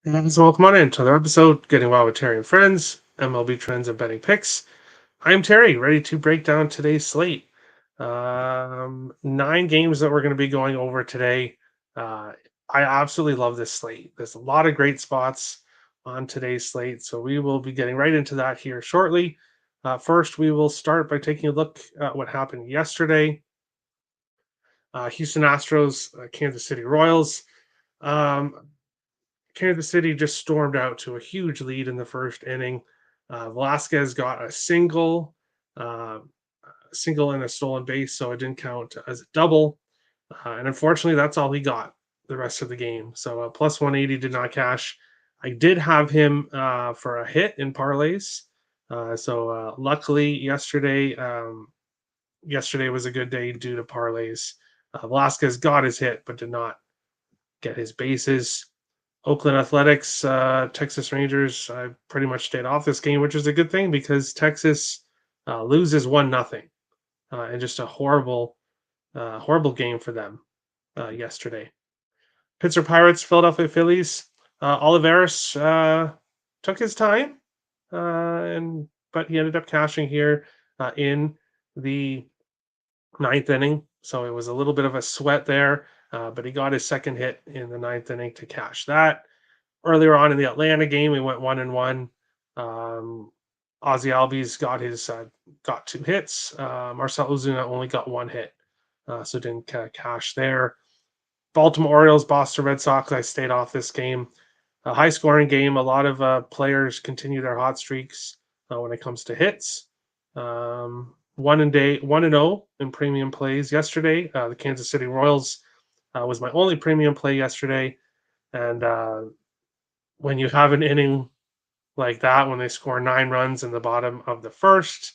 And so welcome on into another episode, Getting Wild with Terry and Friends, MLB Trends and Betting Picks. I'm Terry, ready to break down today's slate. 9 games that we're going to be going over today. I absolutely love this slate. There's a lot of great spots on today's slate, so we will be getting right into that here shortly. First, we will start by taking a look at what happened yesterday. Houston Astros, Kansas City Royals. Um, Kansas City just stormed out to a huge lead in the first inning. Velasquez got uh, a single and a stolen base, so it didn't count as a double. And unfortunately, that's all he got the rest of the game. So plus 180 did not cash. I did have him for a hit in parlays. So luckily, yesterday was a good day due to parlays. Velasquez got his hit, but did not get his bases. Oakland Athletics, Texas Rangers. I pretty much stayed off this game, which is a good thing because Texas loses 1-0, and just a horrible game for them yesterday. Pittsburgh Pirates, Philadelphia Phillies. Olivares took his time, but he ended up cashing here in the ninth inning. So it was a little bit of a sweat there, but he got his second hit in the ninth inning to cash that. Earlier on in the Atlanta game, we went 1-1. Ozzy Albies got 2 hits. Marcell Ozuna only got 1 hit, so didn't cash there. Baltimore Orioles, Boston Red Sox. I stayed off this game. A high scoring game. A lot of players continue their hot streaks when it comes to hits. 1-0 in premium plays yesterday. The Kansas City Royals was my only premium play yesterday, and when you have an inning like that, when they score 9 runs in the bottom of the first,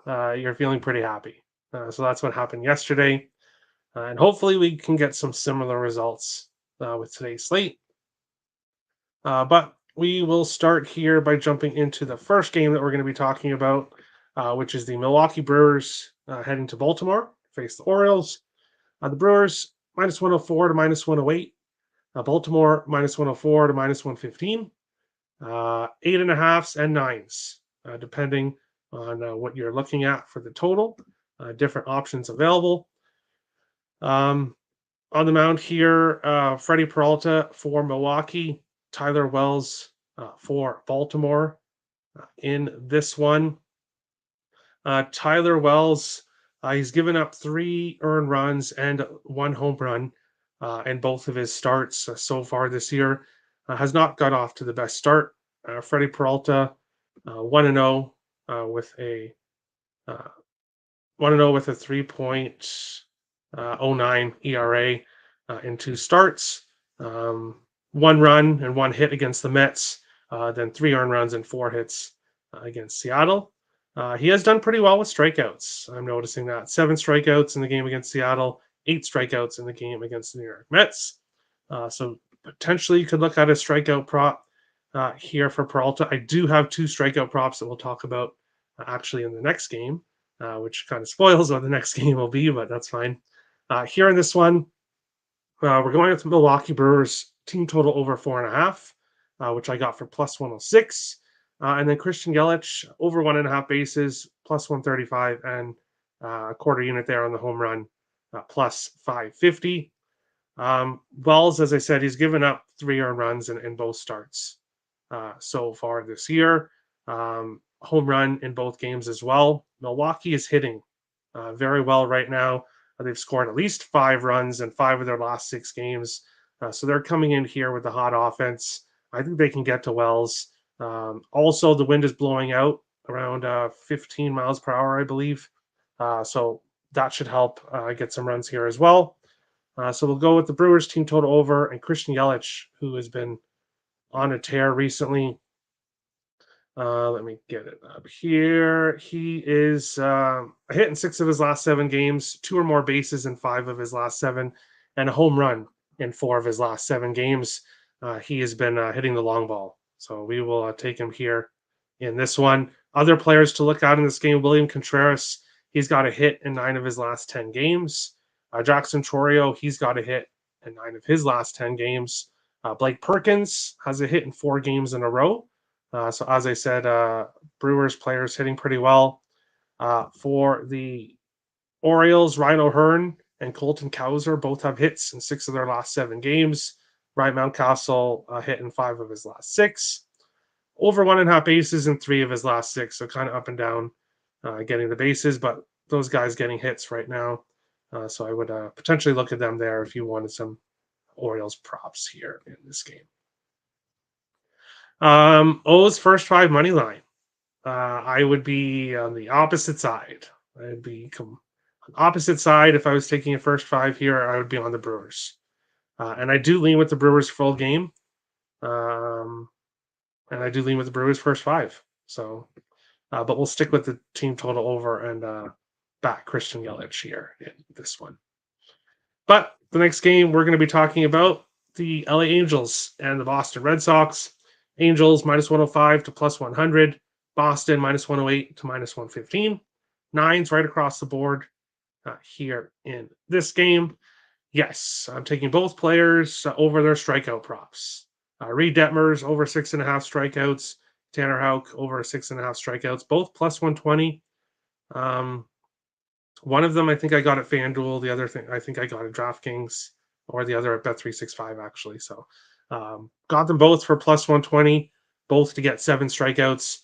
you're feeling pretty happy. So that's what happened yesterday. And hopefully we can get some similar results with today's slate. But we will start here by jumping into the first game that we're going to be talking about, which is the Milwaukee Brewers heading to Baltimore, face the Orioles. The Brewers, minus 104 to minus 108. Baltimore, minus 104 to minus 115. 8.5s and 9s, depending on what you're looking at for the total. Different options available. On the mound here, Freddie Peralta for Milwaukee, Tyler Wells for Baltimore. In this one, Tyler Wells, he's given up 3 earned runs and 1 home run in both of his starts so far this year. Has not got off to the best start. Freddie Peralta, 1-0 with a 1-0 with a 3.09 ERA in 2 starts. 1 run and 1 hit against the Mets, then 3 earned runs and 4 hits against Seattle. He has done pretty well with strikeouts. I'm noticing that 7 strikeouts in the game against Seattle, 8 strikeouts in the game against the New York Mets. So potentially you could look at a strikeout prop here for Peralta. I do have 2 strikeout props that we'll talk about actually in the next game, which kind of spoils what the next game will be, but that's fine. Here in this one, we're going with the Milwaukee Brewers team total over 4.5, which I got for plus 106. And then Christian Yelich over 1.5 bases, plus 135, and a quarter unit there on the home run, plus 550. Wells, as I said, he's given up 3 earned runs in both starts so far this year. Home run in both games as well. Milwaukee is hitting very well right now. They've scored at least 5 runs in 5 of their last 6 games. So they're coming in here with a hot offense. I think they can get to Wells. Also, the wind is blowing out around 15 miles per hour, I believe. So that should help get some runs here as well. So we'll go with the Brewers team total over and Christian Yelich, who has been on a tear recently. Let me get it up here. He is a hit in 6 of his last 7 games, 2 or more bases in 5 of his last 7, and a home run in 4 of his last 7 games. He has been hitting the long ball. So we will take him here in this one. Other players to look at in this game, William Contreras, he's got a hit in 9 of his last 10 games. Jackson Chorio, he's got a hit in 9 of his last 10 games. Blake Perkins has a hit in 4 games in a row. So as I said, Brewers players hitting pretty well. For the Orioles, Ryan O'Hearn and Colton Cowser both have hits in 6 of their last 7 games. Ryan Mountcastle hit in 5 of his last 6. Over 1.5 bases in 3 of his last 6. So kind of up and down getting the bases, but those guys getting hits right now. So I would potentially look at them there if you wanted some Orioles props here in this game. O's first 5 money line. I would be on the opposite side. I'd be on the opposite side. If I was taking a first 5 here, I would be on the Brewers. And I do lean with the Brewers full game. And I do lean with the Brewers first 5. So, but we'll stick with the team total over and back Christian Yelich here in this one. But the next game we're going to be talking about the LA Angels and the Boston Red Sox. Angels -105 to +100. Boston -108 to -115. Nines right across the board here in this game. Yes, I'm taking both players over their strikeout props. Reed Detmers over 6.5 strikeouts. Tanner Houck over 6.5 strikeouts. Both +120. One of them I think I got at FanDuel. The other thing I think I got at DraftKings, or the other at Bet365 actually. So got them both for +120, both to get 7 strikeouts.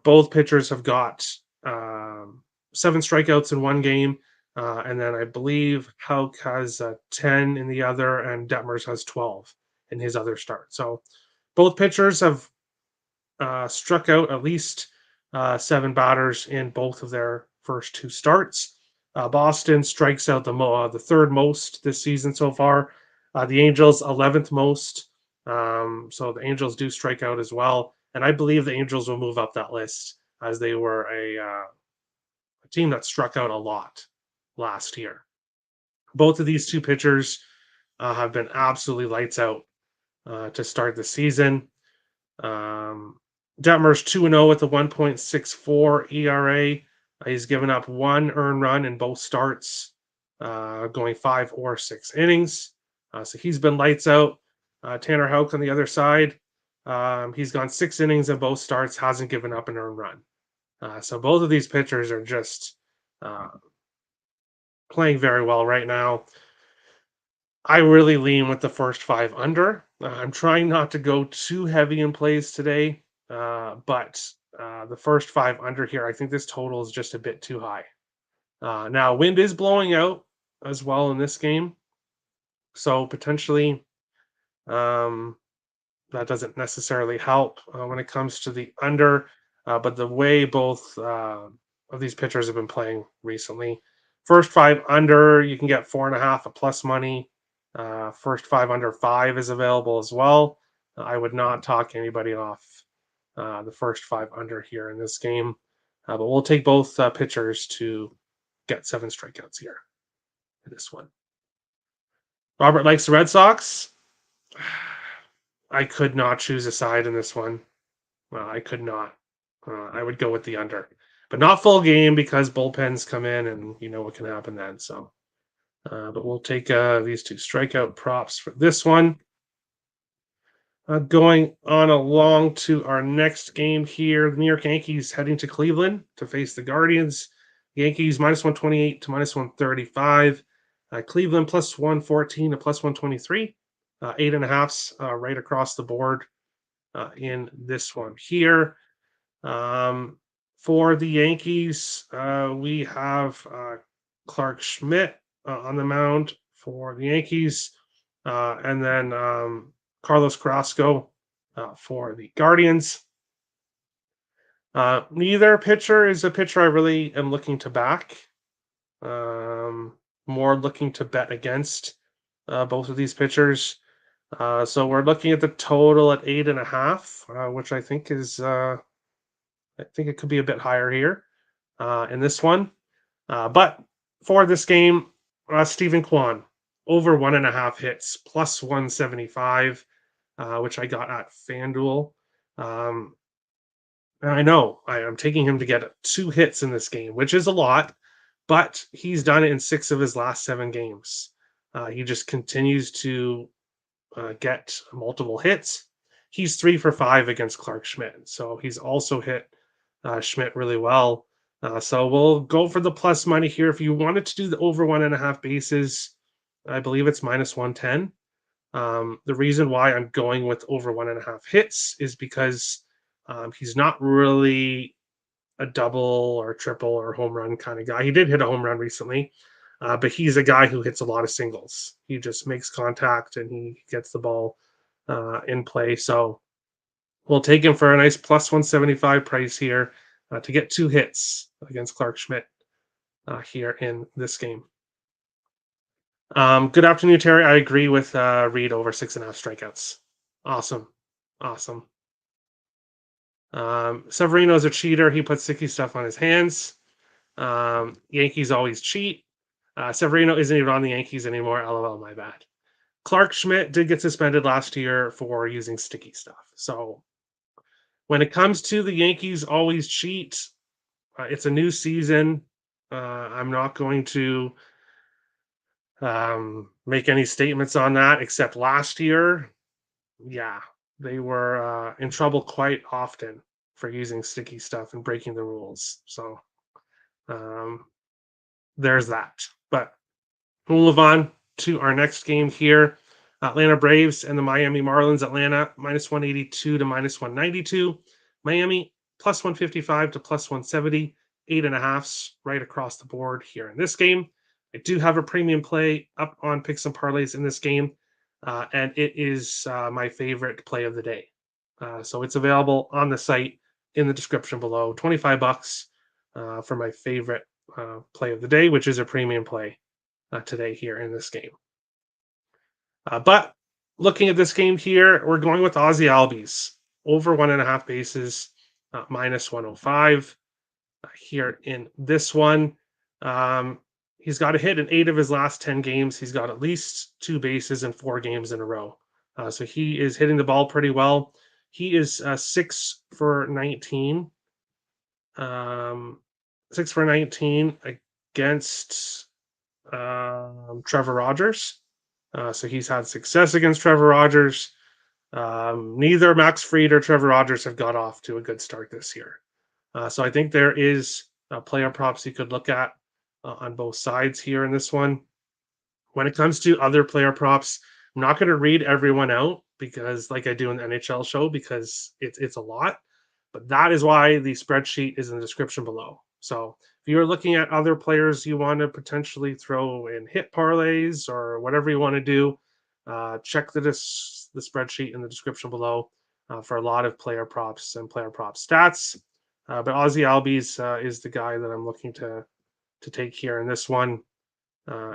Both pitchers have got 7 strikeouts in one game. And then I believe Houck has 10 in the other, and Detmers has 12 in his other start. So both pitchers have struck out at least 7 batters in both of their first 2 starts. Boston strikes out the third most this season so far. The Angels 11th most. So the Angels do strike out as well, and I believe the Angels will move up that list as they were a team that struck out a lot last year. Both of these 2 pitchers have been absolutely lights out to start the season. Detmers 2-0 with a 1.64 ERA. He's given up 1 earned run in both starts, going 5 or 6 innings. So he's been lights out. Tanner Houck on the other side, he's gone 6 innings in both starts, hasn't given up an earned run. So both of these pitchers are just playing very well right now. I really lean with the first 5 under. I'm trying not to go too heavy in plays today, but the first 5 under here, I think this total is just a bit too high. Now, wind is blowing out as well in this game, so potentially that doesn't necessarily help when it comes to the under, but the way both of these pitchers have been playing recently. First 5 under, you can get 4.5 at plus money. First 5 under 5 is available as well. I would not talk anybody off the first 5 under here in this game, but we'll take both pitchers to get 7 strikeouts here in this one. Robert likes the Red Sox. I could not choose a side in this one. I could not. I would go with the under, but not full game because bullpens come in and you know what can happen then. So, but we'll take these 2 strikeout props for this one. Going on along to our next game here, the New York Yankees heading to Cleveland to face the Guardians. Yankees -128 to -135. Cleveland +114 to +123. 8.5s right across the board in this one here. For the Yankees, we have Clark Schmidt on the mound for the Yankees, and then Carlos Carrasco for the Guardians. Neither pitcher is a pitcher I really am looking to back. More looking to bet against both of these pitchers. So we're looking at the total at 8.5, which I think is, I think it could be a bit higher here in this one. But for this game, Stephen Kwan, over 1.5 hits, +175, which I got at FanDuel. I know I'm taking him to get 2 hits in this game, which is a lot, but he's done it in 6 of his last 7 games. He just continues to get multiple hits. He's 3 for 5 against Clark Schmidt. So he's also hit Schmidt really well. So we'll go for the plus money here. If you wanted to do the over 1.5 bases, I believe it's minus 110. The reason why I'm going with over 1.5 hits is because he's not really a double or triple or home run kind of guy. He did hit a home run recently, but he's a guy who hits a lot of singles. He just makes contact and he gets the ball in play. So we'll take him for a nice plus 175 price here to get 2 hits against Clark Schmidt here in this game. Good afternoon, Terry. I agree with Reed over 6.5 strikeouts. Awesome. Awesome. Severino's a cheater. He puts sticky stuff on his hands. Yankees always cheat. Severino isn't even on the Yankees anymore. LOL, my bad. Clark Schmidt did get suspended last year for using sticky stuff. So when it comes to the Yankees always cheat, it's a new season. I'm not going to make any statements on that, except last year, yeah, they were in trouble quite often for using sticky stuff and breaking the rules. So there's that. But we'll move on to our next game here. Atlanta Braves and the Miami Marlins. Atlanta minus 182 to minus 192. Miami plus 155 to plus 170. 8.5s right across the board here in this game. I do have a premium play up on Picks and Parlays in this game, and it is my favorite play of the day. So it's available on the site in the description below. $25 for my favorite play of the day, which is a premium play today here in this game. But looking at this game here, we're going with Ozzy Albies over 1.5 bases, minus 105 here in this one. He's got a hit in 8 of his last 10 games. He's got at least 2 bases in 4 games in a row. So he is hitting the ball pretty well. He is 6 for 19. 6 for 19 against Trevor Rogers. So he's had success against Trevor Rogers. Neither Max Fried or Trevor Rogers have got off to a good start this year. So I think there is player props you could look at on both sides here in this one. When it comes to other player props, I'm not going to read everyone out because, like I do in the NHL show, because it's a lot. But that is why the spreadsheet is in the description below. So if you're looking at other players you want to potentially throw in hit parlays or whatever you want to do, check the spreadsheet in the description below for a lot of player props and player prop stats. But Ozzy Albies is the guy that I'm looking to take here in this one,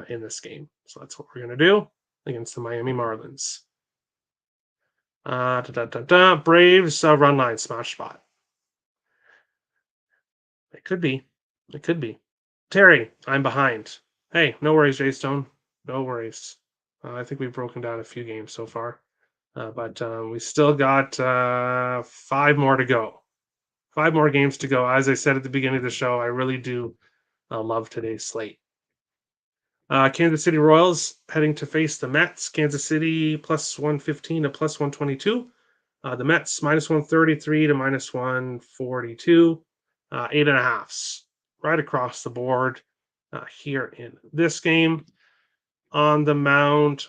in this game. So that's what we're going to do against the Miami Marlins. Braves run line smash spot. It could be. It could be. Terry, I'm behind. Hey, no worries, Jay Stone. No worries. I think we've broken down a few games so far. But we still got 5 more to go. 5 more games to go. As I said at the beginning of the show, I really do love today's slate. Kansas City Royals heading to face the Mets. Kansas City plus 115 to plus 122. The Mets minus 133 to minus 142. 8.5s right across the board here in this game. On the mound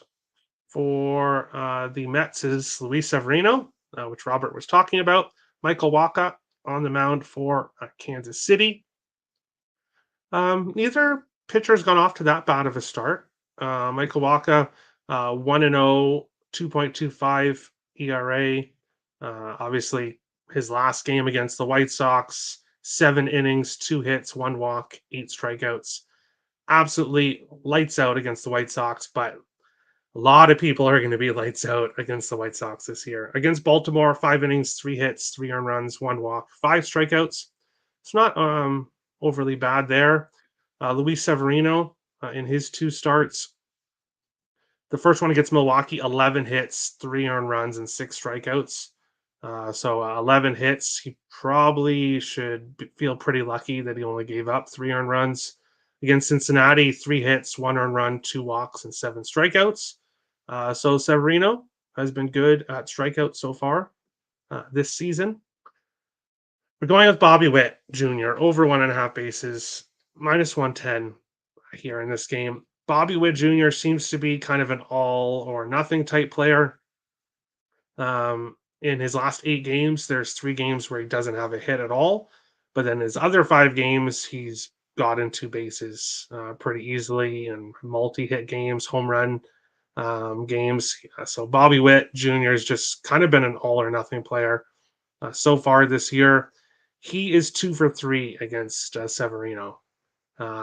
for the Mets is Luis Severino, which Robert was talking about. Michael Wacha on the mound for Kansas City. Neither pitcher's gone off to that bad of a start. Michael Wacha, 1-0, 2.25 ERA. Obviously, his last game against the White Sox, 7 innings, 2 hits, 1 walk, 8 strikeouts. Absolutely lights out against the White Sox, but a lot of people are going to be lights out against the White Sox this year. Against Baltimore, 5 innings, 3 hits, 3 earned runs, 1 walk, 5 strikeouts. It's not overly bad there. Luis Severino in his 2 starts. The first one against Milwaukee, 11 hits, 3 earned runs, and 6 strikeouts. So 11 hits. He probably should feel pretty lucky that he only gave up 3 earned runs. Against Cincinnati, 3 hits, 1 earned run, 2 walks, and 7 strikeouts. So Severino, has been good at strikeouts so far this season. We're going with Bobby Witt Jr. over 1.5 bases, -110 here in this game. Bobby Witt Jr. seems to be kind of an all or nothing type player. In his last 8 games, there's 3 games where he doesn't have a hit at all. But then his other 5 games, he's got into bases pretty easily and multi-hit games, home run games. So Bobby Witt Jr. has just kind of been an all or nothing player so far this year. He is 2 for 3 against Severino.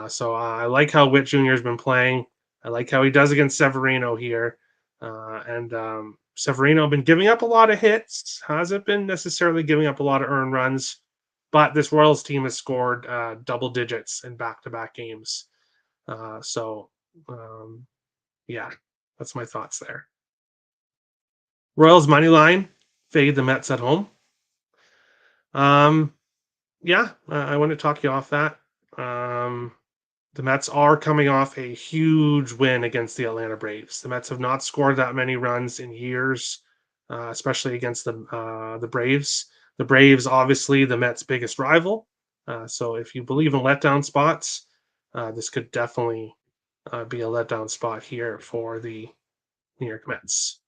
So I like how Witt Jr. has been playing. I like how he does against Severino here. And Severino been giving up a lot of hits, hasn't been necessarily giving up a lot of earned runs, but this Royals team has scored double digits in back-to-back games. So, yeah, that's my thoughts there. Royals money line, fade the Mets at home. Yeah, I want to talk you off that. The Mets are coming off a huge win against the Atlanta Braves. The Mets have not scored that many runs in years, especially against the Braves. The Braves, obviously, the Mets' biggest rival. So if you believe in letdown spots, this could definitely be a letdown spot here for the New York Mets.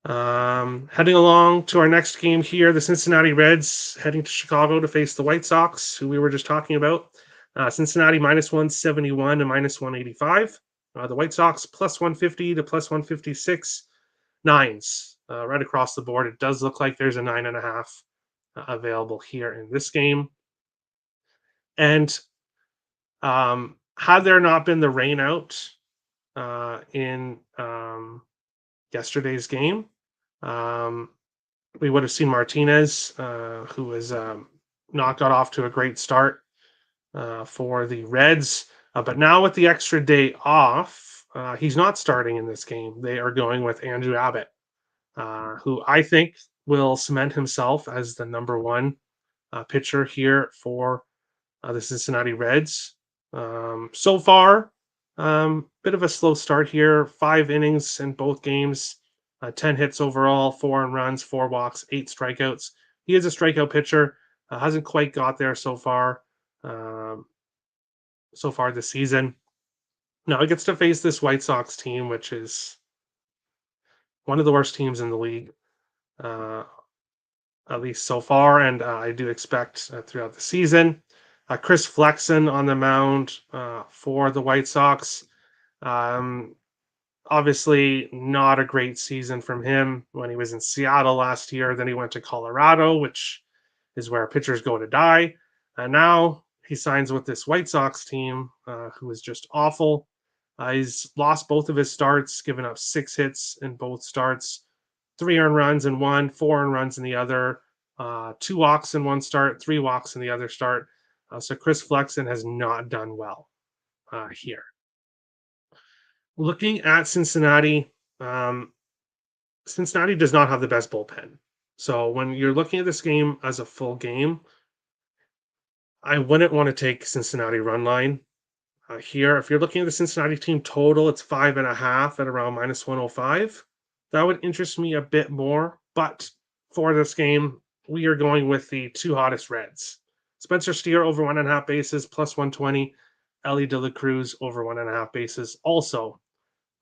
Heading along to our next game here, the Cincinnati Reds heading to Chicago to face the White Sox, who we were just talking about. Cincinnati -171 and -185. The White Sox +150 to +156. Nines right across the board. It does look like there's a 9.5 available here in this game. And had there not been the rain out in yesterday's game, we would have seen Martinez, who has not got off to a great start for the Reds. But now with the extra day off, he's not starting in this game. They are going with Andrew Abbott, who I think will cement himself as the number one pitcher here for the Cincinnati Reds. So far, bit of a slow start here. 5 innings in both games, 10 hits overall, 4 earned runs, 4 walks, 8 strikeouts. He is a strikeout pitcher. Hasn't quite got there so far. So far this season. Now he gets to face this White Sox team, which is one of the worst teams in the league, at least so far, and I do expect throughout the season. Chris Flexen on the mound for the White Sox. Obviously, not a great season from him when he was in Seattle last year. Then he went to Colorado, which is where pitchers go to die. And now he signs with this White Sox team, who is just awful. He's lost both of his starts, given up 6 hits in both starts, 3 earned runs in one, 4 earned runs in the other, 2 walks in one start, 3 walks in the other start. So Chris Flexen has not done well here. Looking at Cincinnati, Cincinnati does not have the best bullpen. So when you're looking at this game as a full game, I wouldn't want to take Cincinnati run line here. If you're looking at the Cincinnati team total, it's 5.5 at around -105. That would interest me a bit more. But for this game, we are going with the 2 hottest Reds. Spencer Steer over 1.5 bases, +120. Ellie De La Cruz over 1.5 bases, also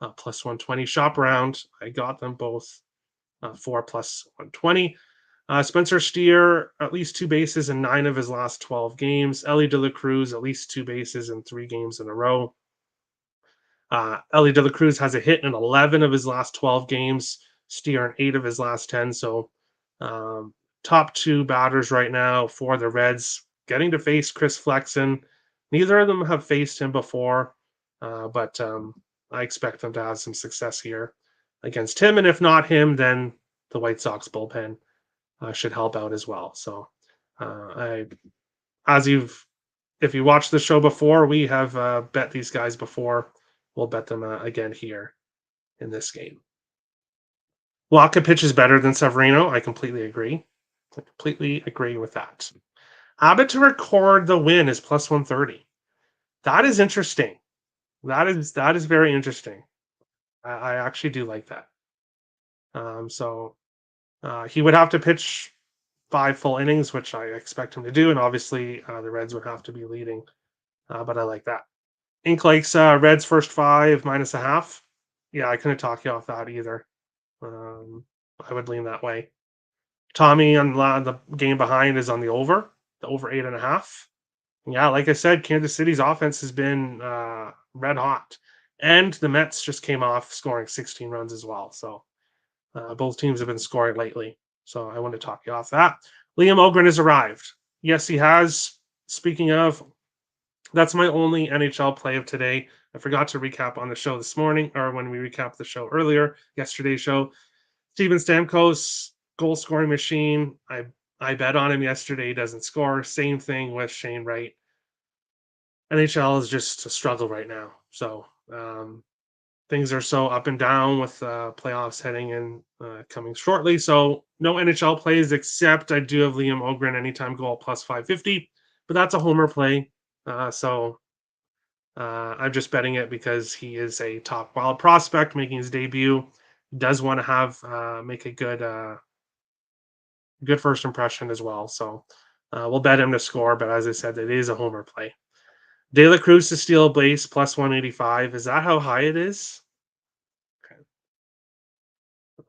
+120. Shop around. I got them both for +120. Spencer Steer, at least 2 bases in 9 of his last 12 games. Ellie De La Cruz, at least 2 bases in 3 games in a row. Ellie De La Cruz has a hit in 11 of his last 12 games. Steer in 8 of his last 10. So top 2 batters right now for the Reds, getting to face Chris Flexen. Neither of them have faced him before, but I expect them to have some success here against him. And if not him, then the White Sox bullpen should help out as well. So if you watched the show before, we have bet these guys before. We'll bet them again here in this game. Waka pitches better than Severino. I completely agree. I completely agree with that. Abbott to record the win is +130. That is interesting. That is very interesting. I actually do like that. So he would have to pitch 5 full innings, which I expect him to do, and obviously the Reds would have to be leading. But I like that. Ink likes Reds first 5 minus a half. Yeah, I couldn't talk you off that either. Um, I would lean that way. Tommy on the game behind is on the over 8.5. Yeah, like I said, Kansas City's offense has been red hot, and the Mets just came off scoring 16 runs as well. So both teams have been scoring lately. So I want to talk you off that. Liam Ogren has arrived. Yes, he has. Speaking of, that's my only NHL play of today. I forgot to recap on the show this morning, or when we recapped the show earlier, yesterday's show. Steven Stamkos, goal scoring machine. I bet on him yesterday. He doesn't score. Same thing with Shane Wright. NHL is just a struggle right now. So things are so up and down with playoffs heading in coming shortly. So no NHL plays except I do have Liam Ogren anytime goal plus 550, but that's a homer play. So I'm just betting it because he is a top wild prospect making his debut. He does want to have make a good first impression as well. So we'll bet him to score, but as I said, it is a homer play. De La Cruz to steal a base plus 185. Is that how high it is?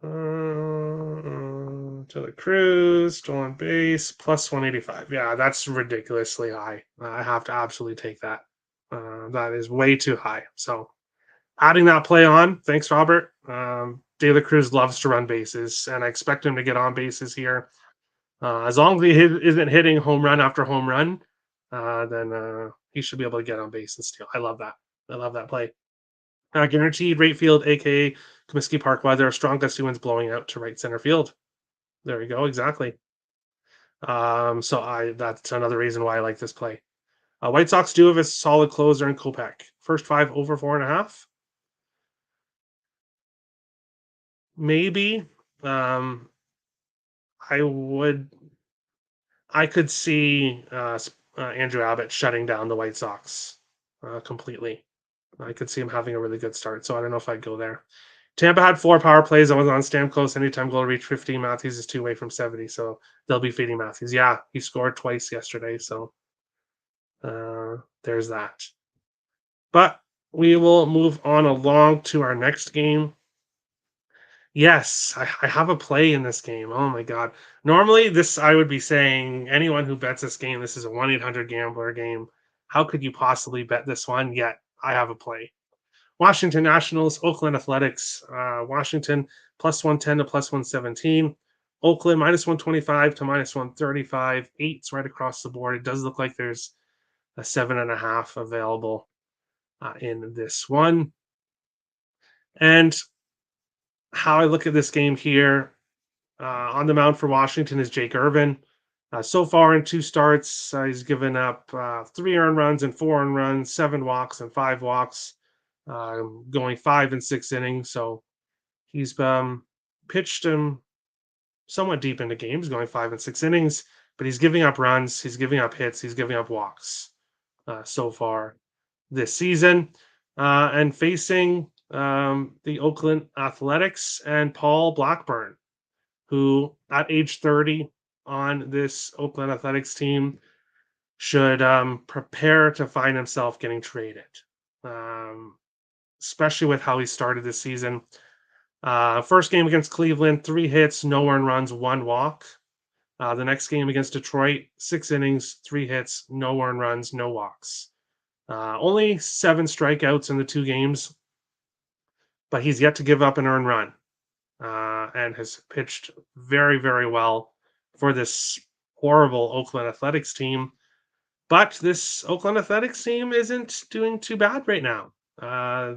To the Cruz, stolen base, plus 185. Yeah, that's ridiculously high. I have to absolutely take that. That is way too high. So adding that play on, thanks, Robert. De La Cruz loves to run bases, and I expect him to get on bases here. As long as he isn't hitting home run after home run, then he should be able to get on base and steal. I love that. I love that play. Guaranteed right field, aka Comiskey Park weather. Strong gusty winds blowing out to right center field. There we go. Exactly. So that's another reason why I like this play. White Sox do have a solid closer in Kopech. First 5 over 4.5. Maybe. Um, I would. I could see Andrew Abbott shutting down the White Sox completely. I could see him having a really good start. So I don't know if I'd go there. Tampa had 4 power plays. I was on Stamkos. Anytime goal to reach 15. Matthews is 2 away from 70. So they'll be feeding Matthews. Yeah, he scored twice yesterday. So there's that. But we will move on along to our next game. Yes, I have a play in this game. Oh my god. Normally, this I would be saying anyone who bets this game, this is a 1-800 gambler game. How could you possibly bet this one? Yet I have a play. Washington Nationals, Oakland Athletics. Washington plus 110 to plus 117. Oakland minus 125 to minus 135. Eights right across the board. It does look like there's a 7.5 available in this one. And how I look at this game here, on the mound for Washington is Jake Irvin. So far in 2 starts, he's given up 3 earned runs and 4 earned runs, 7 walks and 5 walks, going 5 and 6 innings. So he's pitched him somewhat deep into games, going 5 and 6 innings, but he's giving up runs, he's giving up hits, he's giving up walks so far this season. And facing the Oakland Athletics and Paul Blackburn, who at age 30 on this Oakland Athletics team should prepare to find himself getting traded, especially with how he started this season. First game against Cleveland, 3 hits, no earned runs, 1 walk. The next game against Detroit, 6 innings, 3 hits, no earned runs, no walks. Only 7 strikeouts in the 2 games, but he's yet to give up an earned run. And has pitched very, very well for this horrible Oakland Athletics team. But this Oakland Athletics team isn't doing too bad right now.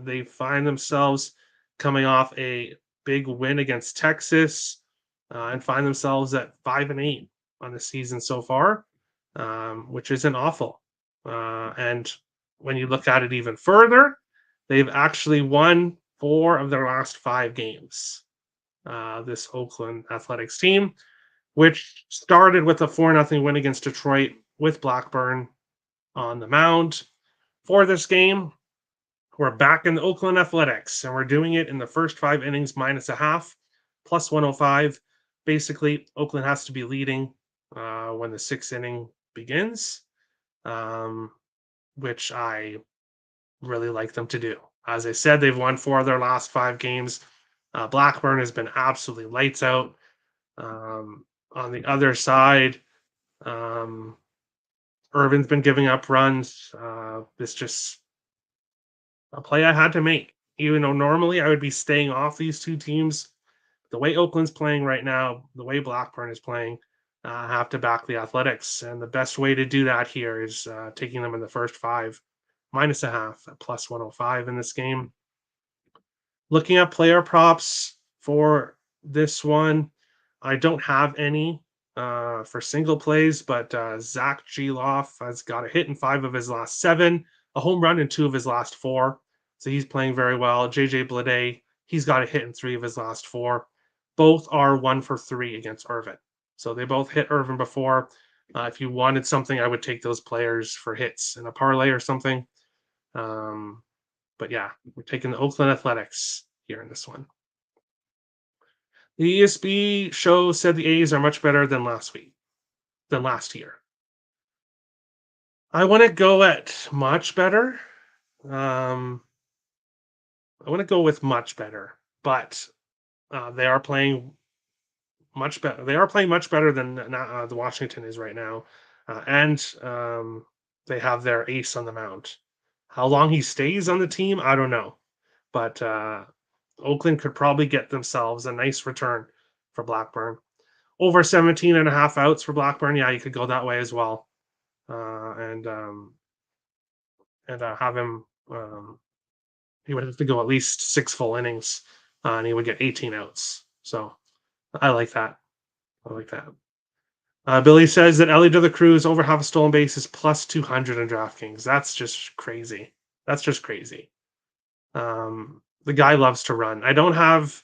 They find themselves coming off a big win against Texas and find themselves at 5-8 on the season so far, which isn't awful. And when you look at it even further, they've actually won 4 of their last 5 games. This Oakland Athletics team, which started with a 4-0 win against Detroit with Blackburn on the mound. For this game, we're back in the Oakland Athletics, and we're doing it in the first 5 innings minus a half, plus 105. Basically, Oakland has to be leading when the sixth inning begins, um, which I really like them to do. As I said, they've won 4 of their last 5 games. Blackburn has been absolutely lights out. On the other side, um, Irvin's been giving up runs. This just a play I had to make. Even though normally I would be staying off these two teams, the way Oakland's playing right now, the way Blackburn is playing, I have to back the Athletics. And the best way to do that here is taking them in the first 5, minus a half, at plus 105 in this game. Looking at player props for this one, I don't have any for single plays, but Zach Geloff has got a hit in 5 of his last 7, a home run in 2 of his last 4. So he's playing very well. JJ Bleday, he's got a hit in 3 of his last 4. Both are 1 for 3 against Irvin. So they both hit Irvin before. If you wanted something, I would take those players for hits in a parlay or something. But yeah, we're taking the Oakland Athletics here in this one. The ESB show said the A's are much better than last year. I want to go at much better. I want to go with much better, but they are playing much better. They are playing much better than the Washington is right now, and they have their ace on the mound. How long he stays on the team, I don't know, but Oakland could probably get themselves a nice return for Blackburn. Over 17 and a half outs for Blackburn. Yeah, you could go that way as well. And have him, he would have to go at least 6 full innings, and he would get 18 outs. So I like that. I like that. Billy says that Ellie de la Cruz over half a stolen base is plus 200 in DraftKings. That's just crazy. That's just crazy. The guy loves to run. I don't have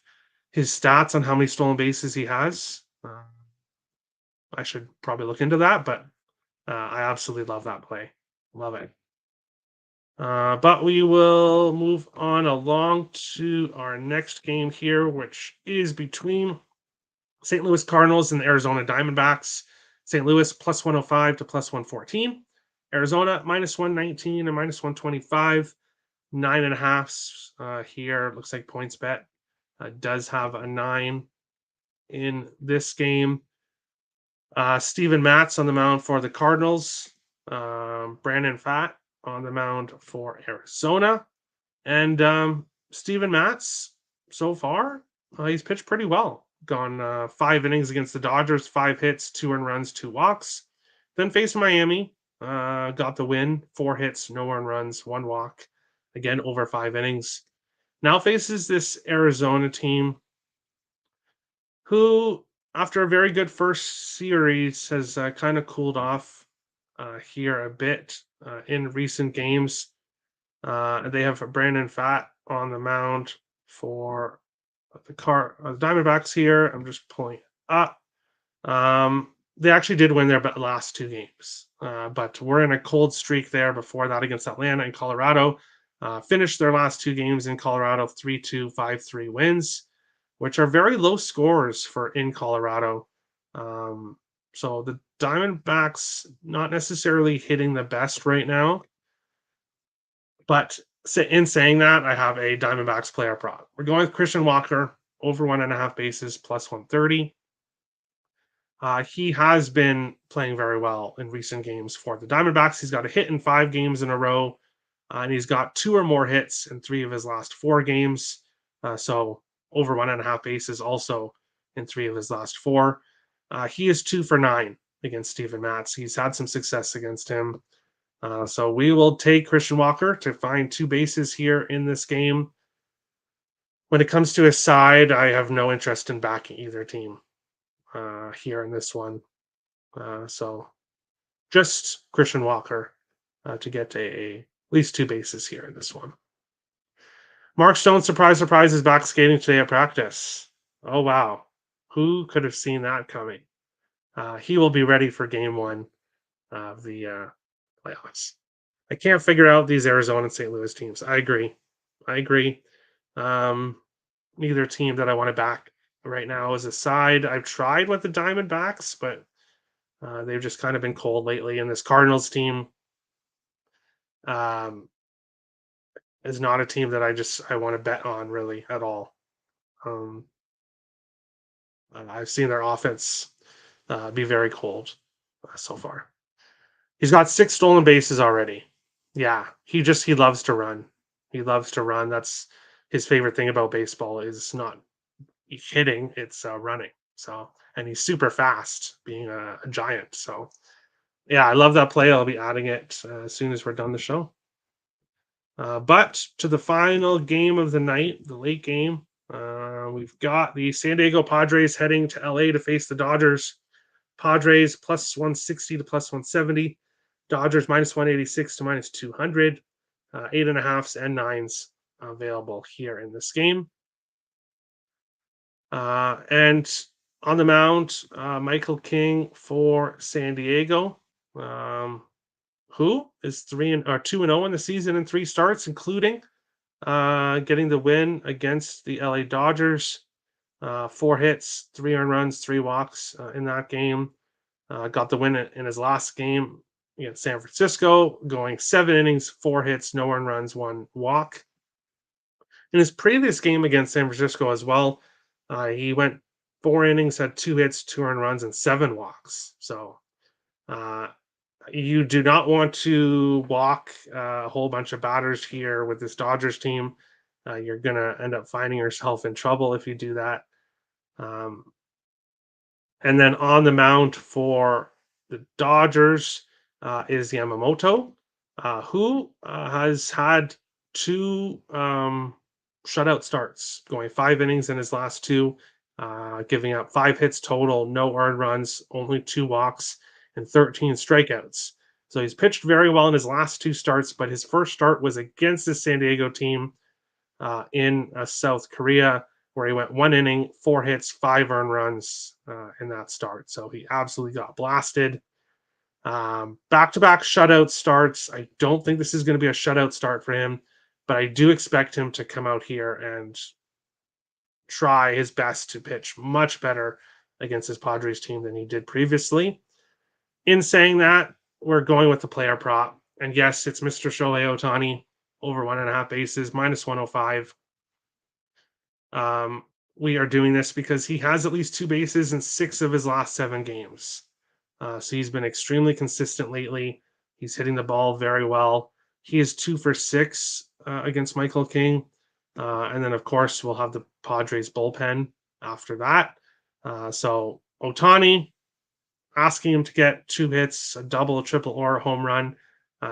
his stats on how many stolen bases he has. I should probably look into that, but I absolutely love that play. Love it. But we will move on along to our next game here, which is between St. Louis Cardinals and the Arizona Diamondbacks. St. Louis plus 105 to plus 114. Arizona minus 119 and minus 125. 9.5 here. Looks like PointsBet does have a 9 in this game. Steven Matz on the mound for the Cardinals. Brandon Pfaadt on the mound for Arizona. And Steven Matz, so far, he's pitched pretty well. Gone 5 innings against the Dodgers, 5 hits, 2 earned runs, 2 walks. Then faced Miami, got the win, 4 hits, no earned runs, 1 walk. Again, over 5 innings. Now faces this Arizona team who, after a very good first series, has kind of cooled off here a bit in recent games. They have Brandon Pfaadt on the mound for the Diamondbacks here. I'm just pulling it up. They actually did win their last 2 games, but we're in a cold streak there before that against Atlanta and Colorado. Finished their last 2 games in Colorado 3-2, 5-3 wins, which are very low scores for in Colorado. So the Diamondbacks not necessarily hitting the best right now. But in saying that, I have a Diamondbacks player prop. We're going with Christian Walker, over 1.5 bases, plus 130. He has been playing very well in recent games for the Diamondbacks. He's got a hit in 5 games in a row, and he's got 2 or more hits in 3 of his last 4 games. So over 1.5 bases also in 3 of his last 4. He is 2 for 9 against Steven Matz. He's had some success against him. So we will take Christian Walker to find 2 bases here in this game. When it comes to his side, I have no interest in backing either team here in this one. So just Christian Walker to get at least 2 bases here in this one. Mark Stone, surprise, is back skating today at practice. Oh, wow. Who could have seen that coming? He will be ready for game 1 of the playoffs. I can't figure out these Arizona and St. Louis teams. I agree. Neither team that I want to back right now as a side. I've tried with the Diamondbacks, but they've just kind of been cold lately. And this Cardinals team um, is not a team that I want to bet on really at all. Um, I've seen their offense be very cold so far. He's got 6 stolen bases already. Yeah, he loves to run. He loves to run. That's his favorite thing about baseball is not hitting, it's running. So, and he's super fast, being a giant. So, yeah, I love that play. I'll be adding it as soon as we're done the show. But to the final game of the night, the late game, we've got the San Diego Padres heading to LA to face the Dodgers. Padres plus 160 to plus 170. Dodgers minus 186 to minus 200. 8.5s and 9s available here in this game. And on the mound, Michael King for San Diego, who is 2-0 in the season in 3 starts, including getting the win against the LA Dodgers. 4 hits, 3 earned runs, 3 walks in that game. Got the win in his last game against San Francisco, going 7 innings, 4 hits, no earned runs, 1 walk. In his previous game against San Francisco as well, he went 4 innings, had 2 hits, 2 earned runs, and 7 walks. So you do not want to walk a whole bunch of batters here with this Dodgers team. You're going to end up finding yourself in trouble if you do that. And then on the mound for the Dodgers is Yamamoto, who has had 2 shutout starts, going 5 innings in his last 2, giving up 5 hits total, no earned runs, only 2 walks, and 13 strikeouts. So he's pitched very well in his last 2 starts, but his first start was against the San Diego team in South Korea, where he went 1 inning, 4 hits, 5 earned runs in that start. So he absolutely got blasted. Back-to-back shutout starts. I don't think this is going to be a shutout start for him, but I do expect him to come out here and try his best to pitch much better against his Padres team than he did previously. In saying that, we're going with the player prop. And yes, it's Mr. Shohei Ohtani, over 1.5 bases, minus 105. We are doing this because he has at least 2 bases in 6 of his last 7 games. So he's been extremely consistent lately. He's hitting the ball very well. He is 2 for 6 against Michael King. And then, of course, we'll have the Padres bullpen after that. So Ohtani, asking him to get 2 hits, a double, a triple, or a home run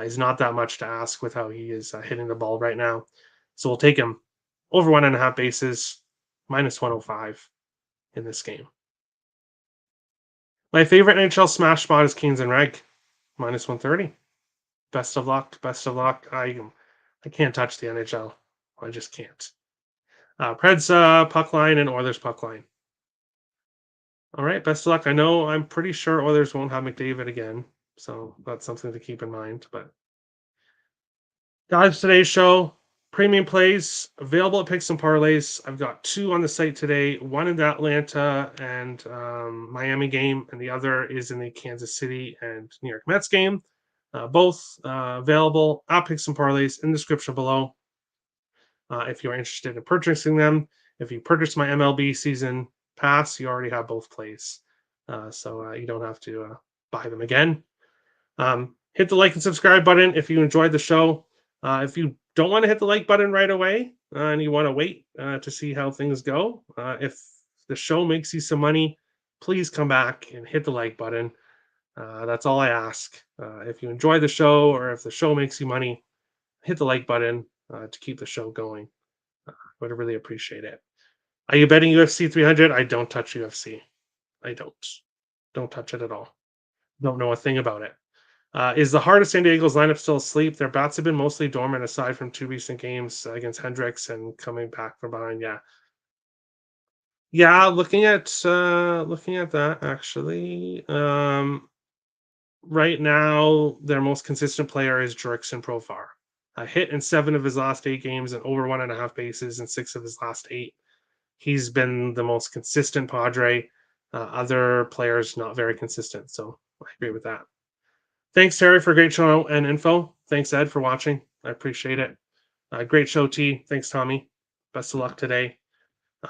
is not that much to ask with how he is hitting the ball right now. So we'll take him over 1.5 bases, minus 105 in this game. My favorite NHL smash spot is Canes and Reg, minus 130. Best of luck. Best of luck. I can't touch the NHL. I just can't. Preds puck line and Oilers puck line. All right, best of luck. I'm pretty sure Oilers won't have McDavid again, so that's something to keep in mind. But guys, today's show, premium plays available at Picks and Parlays. I've got 2 on the site today. One in the Atlanta and Miami game, and the other is in the Kansas City and New York Mets game. Both available at Picks and Parlays in the description below. If you're interested in purchasing them, if you purchase my MLB season pass, you already have both plays, so you don't have to buy them again. Hit the like and subscribe button if you enjoyed the show. If you don't want to hit the like button right away and you want to wait to see how things go, if the show makes you some money, please come back and hit the like button. That's all I ask. If you enjoy the show or if the show makes you money, hit the like button to keep the show going. I would really appreciate it. Are you betting UFC 300? I don't touch UFC. I don't touch it at all. Don't know a thing about it. Is the heart of San Diego's lineup still asleep? Their bats have been mostly dormant aside from 2 recent games against Hendricks and coming back from behind. Yeah. Looking at that actually. Right now, their most consistent player is Jurickson Profar. A hit in 7 of his last 8 games and over 1.5 bases in 6 of his last 8. he's been the most consistent Padre. Other players not very consistent. So I agree with that. Thanks, Terry, for a great show and info. Thanks, Ed, for watching. I appreciate it. Great show, T. Thanks, Tommy. Best of luck today.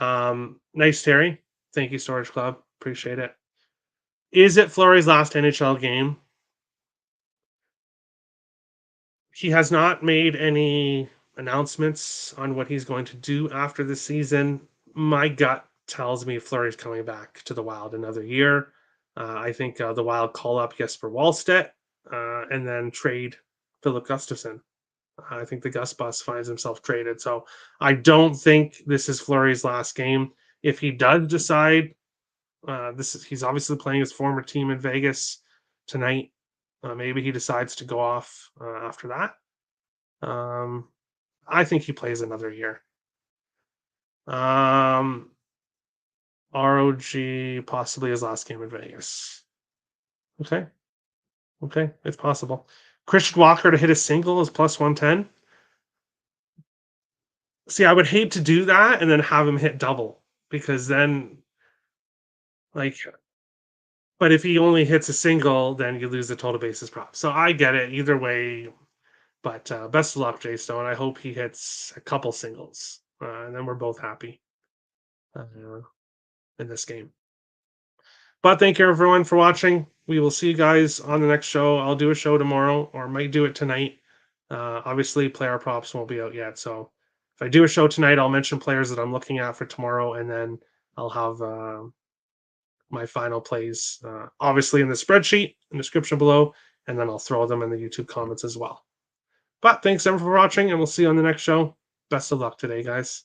Nice, Terry. Thank you, Storage Club. Appreciate it. Is it Fleury's last NHL game? He has not made any announcements on what he's going to do after the season. My gut tells me Fleury's coming back to the Wild another year. I think the Wild call up Jesper Wallstedt and then trade Philip Gustafsson. I think the Gus Bus finds himself traded. So I don't think this is Fleury's last game. If he does decide, he's obviously playing his former team in Vegas tonight. Maybe he decides to go off after that. I think he plays another year. ROG possibly his last game in Vegas. Okay, it's possible. Christian Walker to hit a single is plus 110. See, I would hate to do that and then have him hit double because then, like, but if he only hits a single, then you lose the total bases prop. So I get it either way. But best of luck, Jay Stone. I hope he hits a couple singles, and then we're both happy in this game. But thank you, everyone, for watching. We will see you guys on the next show. I'll do a show tomorrow, or might do it tonight. Obviously, player props won't be out yet. So if I do a show tonight, I'll mention players that I'm looking at for tomorrow, and then I'll have my final plays, obviously in the spreadsheet in the description below, and then I'll throw them in the YouTube comments as well. But thanks everyone for watching, and we'll see you on the next show. Best of luck today, guys.